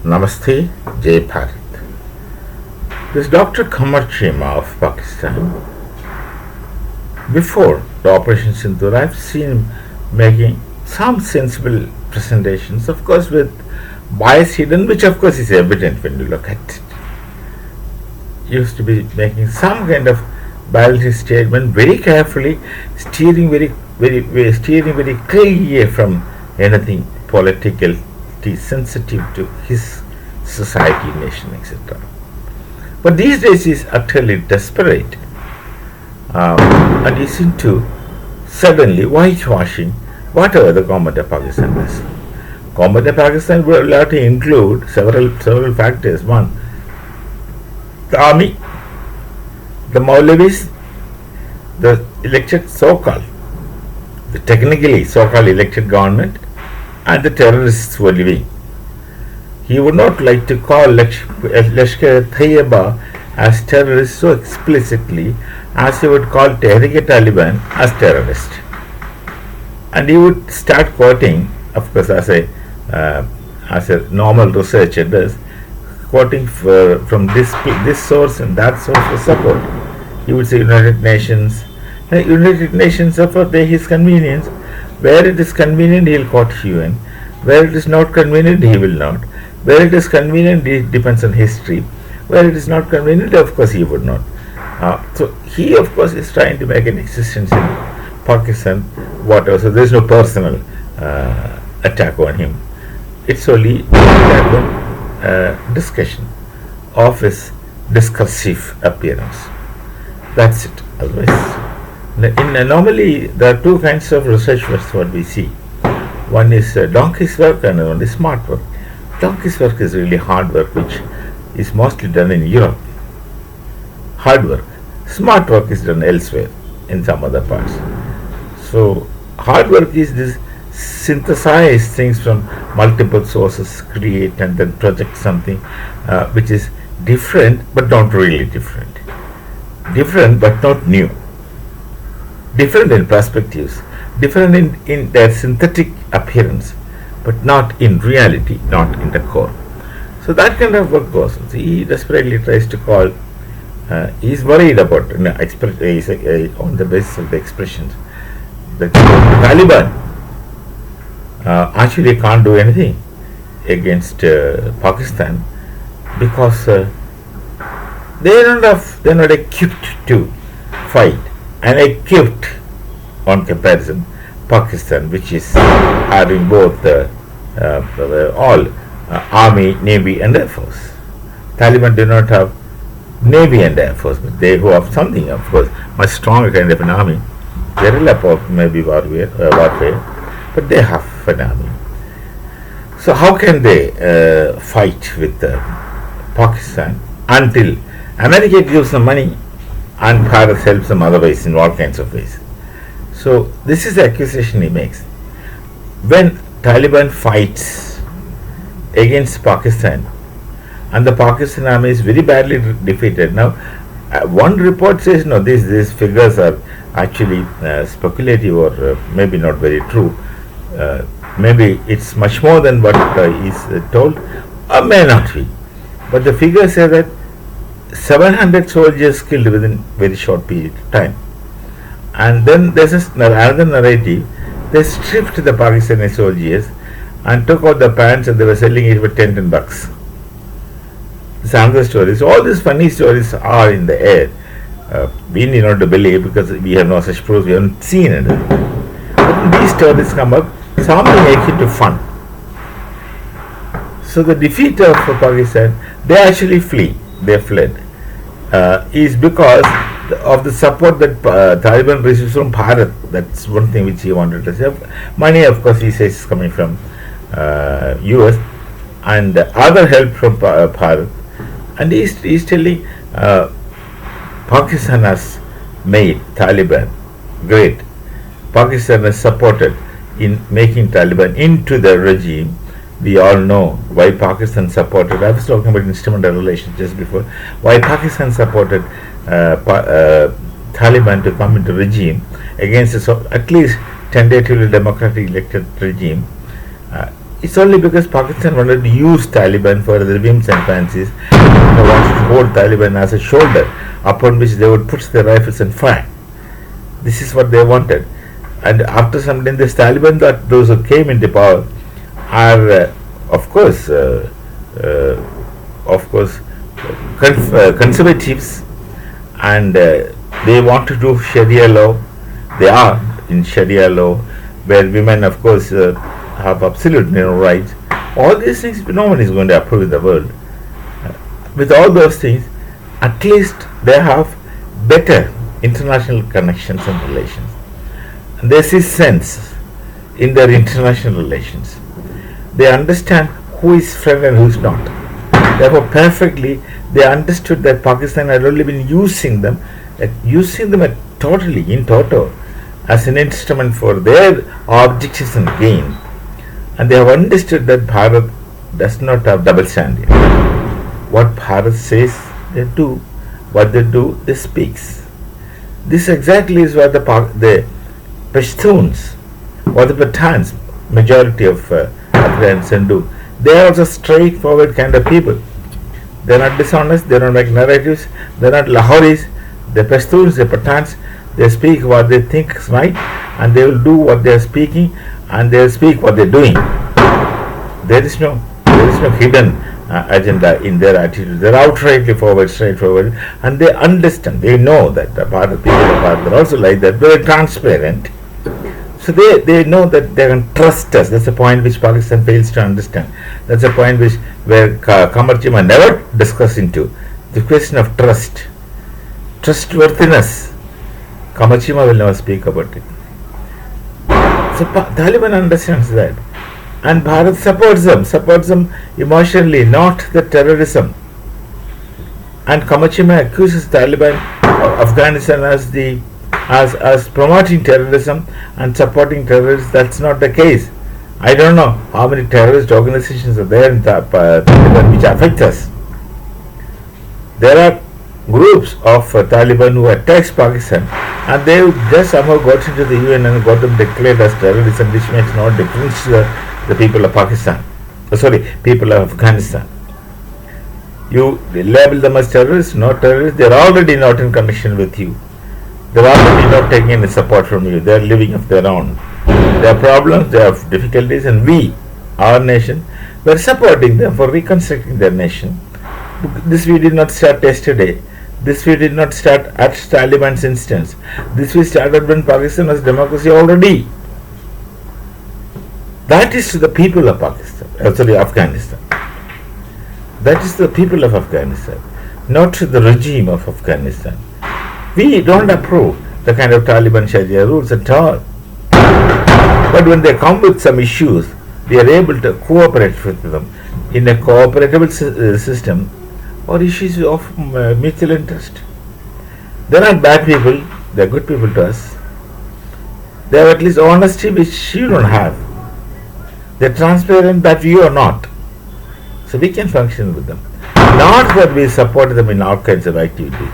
Namaste, Jai Bharat. This Dr. Qamar Cheema of Pakistan, before the Operation Sindoor, I've seen him making some sensible presentations, of course, with bias hidden, which of course is evident when you look at it. He used to be making some kind of balanced statement very carefully, steering very clear from anything political, sensitive to his society, nation, etc. But these days he is utterly desperate and is into suddenly whitewashing whatever the government of Pakistan does. Government of Pakistan will have to include several factors. One, the army, the Maulavis, the elected the technically so-called elected government, and the terrorists who are living. He would not like to call Lashkar-e-Taiba as terrorists so explicitly as he would call Tehrik-e-Taliban as terrorist. And he would start quoting, of course, as a normal researcher does, quoting from this source and that source for support. He would say United Nations. United Nations for his convenience. Where it is convenient, he will quote UN. Where it is not convenient, he will not. Where it is convenient, it depends on history. Where it is not convenient, of course, he would not. So he, of course, is trying to make an existence in Pakistan, whatever. So there is no personal attack on him. It's only discussion of his discursive appearance. That's it. Otherwise, normally there are two kinds of research works what we see. One is donkey's work and one is smart work. Donkey's work is really hard work, which is mostly done in Europe. Hard work. Smart work is done elsewhere in some other parts. So hard work is this synthesize things from multiple sources, create and then project something which is different but not really different. Different but not new. Different in perspectives, different in their synthetic appearance, but not in reality, not in the core. So that kind of work goes on. So he desperately tries to call, he's worried about, on the basis of the expressions, that the Taliban actually can't do anything against Pakistan because they're not equipped to fight. And equipped on comparison Pakistan, which is having both all army, navy and air force. Taliban do not have navy and air force, but they who have something, of course, much stronger kind of an army. Guerrilla maybe warfare, but they have an army. So how can they fight with Pakistan until America gives them money and Bharat helps them otherwise in all kinds of ways? So this is the accusation he makes. When Taliban fights against Pakistan and the Pakistan army is very badly defeated. Now, one report says no, these figures are actually speculative or maybe not very true. Maybe it's much more than what is told, or may not be. But the figures say that 700 soldiers killed within very short period of time. And then there's another narrative. They stripped the Pakistani soldiers and took out the pants and they were selling it for $10. It's another story. So all these funny stories are in the air. We need not to believe because we have no such proofs. We haven't seen it. But when these stories come up, some make it fun. So the defeat of Pakistan, they actually flee. They fled, is because of the support that Taliban receives from Bharat. That's one thing which he wanted to say. Money, of course, he says is coming from US and other help from Bharat. And he's telling Pakistan has made Taliban great. Pakistan has supported in making Taliban into the regime. We all know why Pakistan supported. I was talking about instrumental relations just before. Why Pakistan supported Taliban to come into regime against at least tentatively democratic elected regime It's only because Pakistan wanted to use Taliban for their whims and fancies. They wanted to hold Taliban as a shoulder upon which they would put their rifles and fire. This is what they wanted. And after some time, this Taliban, that those who came into power, are of course, conservatives, and they want to do Sharia law. They are in Sharia law, where women, of course, have absolute no rights. All these things, no one is going to approve in the world. With all those things, at least they have better international connections and relations. And there is sense in their international relations. They understand who is friend and who is not. Therefore, perfectly, they understood that Pakistan had only been using them totally, in toto, as an instrument for their objectives and gain. And they have understood that Bharat does not have double standard. What Bharat says, they do. What they do, they speaks. This exactly is what the Pashtuns or the Pathans, majority of Afghanistan, do. They are also straightforward kind of people. They are not dishonest, they don't make narratives, they are not Lahoris. The Pashtuns, the Pathans, they speak what they think is right, and they will do what they are speaking, and they will speak what they are doing. There is no hidden agenda in their attitude. They are outrightly forward, straightforward, and they understand. They know that the people of Bharat are also like that, very transparent. So they know that they can trust us. That's a point which Pakistan fails to understand. That's a point where Qamar Cheema never discussed into. The question of trust, trustworthiness. Qamar Cheema will never speak about it. So Taliban understands that. And Bharat supports them emotionally, not the terrorism. And Qamar Cheema accuses Taliban of Afghanistan as promoting terrorism and supporting terrorists. That's not the case. I don't know how many terrorist organizations are there in Taliban which affect us. There are groups of Taliban who attacks Pakistan, and they just somehow got into the UN and got them declared as terrorists, which makes no difference to the people of Pakistan. People of Afghanistan. You label them as terrorists, not terrorists. They are already not in connection with you. They are already not taking any support from you. They are living of their own. They have problems, they have difficulties, and we, our nation, were supporting them for reconstructing their nation. This we did not start yesterday. This we did not start at Taliban's instance. This we started when Pakistan was democracy already. That is to the people of Afghanistan. That is the people of Afghanistan, not to the regime of Afghanistan. We don't approve the kind of Taliban Sharia rules at all. But when they come with some issues, we are able to cooperate with them in a cooperable system or issues of mutual interest. They are not bad people, they are good people to us. They have at least honesty which you don't have. They are transparent that you are not. So we can function with them. Not that we support them in all kinds of activities.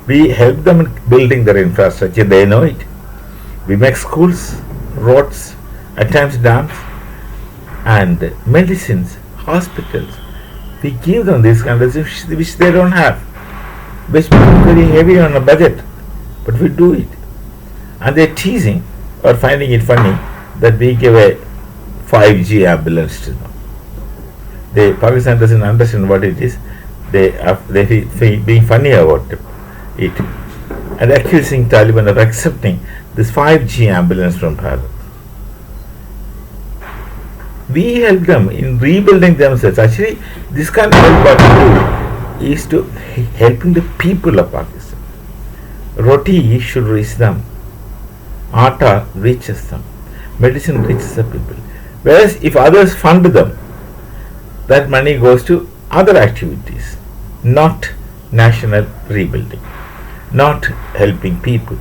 We help them in building their infrastructure, they know it. We make schools, roads, at times dams, and medicines, hospitals. We give them these kind of things which they don't have, which becomes very heavy on a budget, but we do it. And they're teasing or finding it funny that we give a 5G ambulance to them. Pakistan doesn't understand what it is. They feel being funny about it and accusing Taliban of accepting this 5G ambulance from Bharat. We help them in rebuilding themselves. Actually, this kind of help what we do is to helping the people of Pakistan. Roti should reach them. Atta reaches them. Medicine reaches the people. Whereas if others fund them, that money goes to other activities, not national rebuilding, not helping people.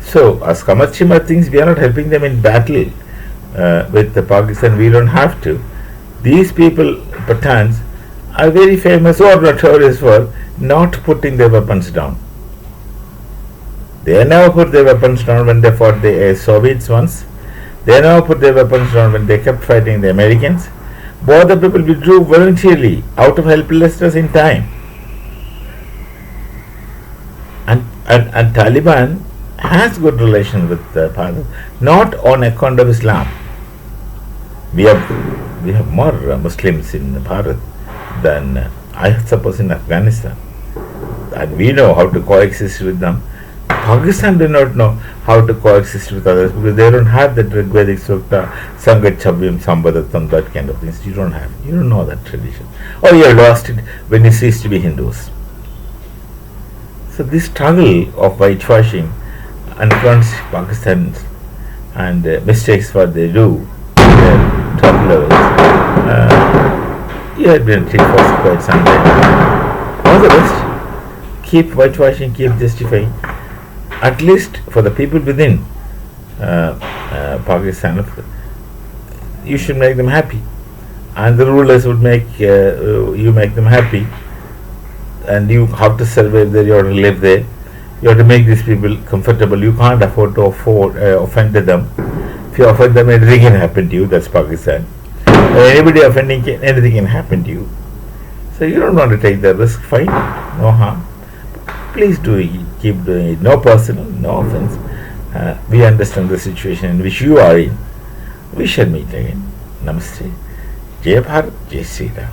So, as Qamar Cheema thinks, we are not helping them in battle with Pakistan. We don't have to. These people, Pathans, are very famous or notorious for not putting their weapons down. They never put their weapons down when they fought the Soviets once. They never put their weapons down when they kept fighting the Americans. Both the people withdrew voluntarily out of helplessness in time. And Taliban has good relations with Bharat, not on account of Islam. We have more Muslims in Bharat than I suppose in Afghanistan, and we know how to coexist with them. Pakistan do not know how to coexist with others because they don't have that Rigvedic Sukta, Sangat Chavyam, Sambadatam, that kind of things. You don't have. You don't know that tradition. Or you lost it when you ceased to be Hindus. So this struggle of whitewashing confronts Pakistan's and mistakes what they do at their top levels. You have been treated for quite some time. All the best. Keep whitewashing, keep justifying. At least for the people within Pakistan, you should make them happy, and the rulers would make you make them happy, and you have to survive there. You have to live there. You have to make these people comfortable. You can't afford to offend them. If you offend them, anything can happen to you. That's Pakistan. Anybody offending, anything can happen to you. So you don't want to take the risk. Fine, no harm. Please do it. Keep doing it. No personal, no offense. We understand the situation in which you are in. We shall meet again. Namaste. Jai Bharat, Jai Sri Ram.